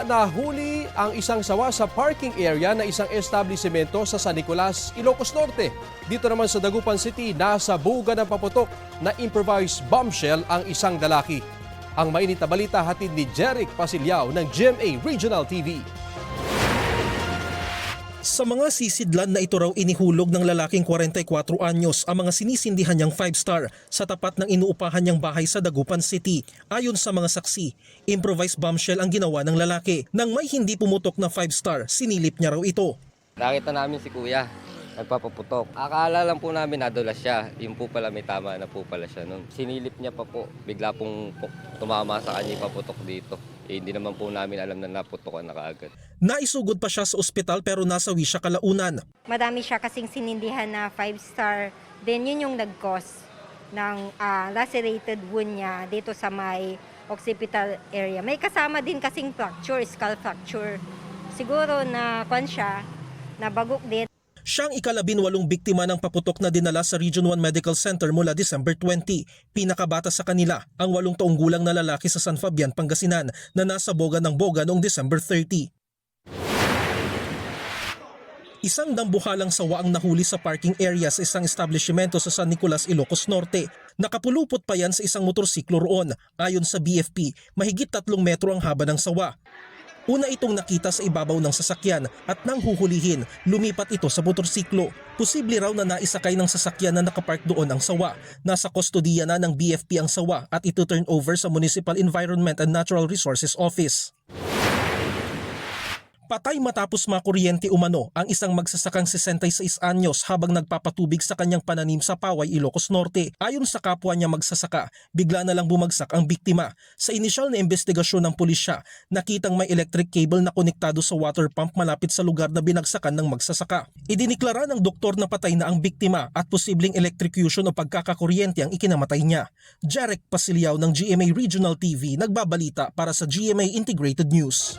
Nahuli ang isang sawa sa parking area na isang establishmento sa San Nicolas, Ilocos Norte. Dito naman sa Dagupan City, nasa buga ng paputok na improvised bombshell ang isang lalaki. Ang mainit na balita hatid ni Jeric Pasilyao ng GMA Regional TV. Sa mga sisidlan na ito raw inihulog ng lalaking 44 anyos ang mga sinisindihan niyang 5-star sa tapat ng inuupahan niyang bahay sa Dagupan City. Ayon sa mga saksi, improvised bombshell ang ginawa ng lalaki. Nang may hindi pumutok na 5-star, sinilip niya raw ito. Nakita namin si kuya, nagpapaputok. Akala lang po namin nadulas siya. Yung po pala may tama na po pala siya nun. Sinilip niya pa po, bigla pong tumama sa kanya yung paputok dito. Hindi naman po namin alam na naputokan na kaagad. Naisugod pa siya sa ospital pero nasawi siya kalaunan. Madami siya kasing sinindihan na 5-star. Then yun yung nag-cause ng lacerated wound niya dito sa may occipital area. May kasama din kasing fracture, skull fracture. Siguro na siya, nabagok din. Siyang ika-18 biktima ng paputok na dinala sa Region 1 Medical Center mula December 20. Pinakabata sa kanila ang 8 taong gulang na lalaki sa San Fabian, Pangasinan na nasa boga ng boga noong December 30. Isang dambuhalang sawa ang nahuli sa parking area sa isang establishmento sa San Nicolas, Ilocos Norte. Nakapulupot pa yan sa isang motorsiklo roon. Ayon sa BFP, mahigit 3 metro ang haba ng sawa. Una itong nakita sa ibabaw ng sasakyan at nang huhulihin, lumipat ito sa motorsiklo. Posible raw na naisakay ng sasakyan na nakapark doon ang sawa. Nasa kustodiya na ng BFP ang sawa at ito turn over sa Municipal Environment and Natural Resources Office. Patay matapos makuryente umano ang isang magsasakang 66 anyos habang nagpapatubig sa kanyang pananim sa Paway, Ilocos Norte. Ayon sa kapwa niya magsasaka, bigla na lang bumagsak ang biktima. Sa inisyal na investigasyon ng pulisya, nakitang may electric cable na konektado sa water pump malapit sa lugar na binagsakan ng magsasaka. Idiniklara ng doktor na patay na ang biktima at posibleng electrocution o pagkakakuryente ang ikinamatay niya. Jeric Pasilyao ng GMA Regional TV nagbabalita para sa GMA Integrated News.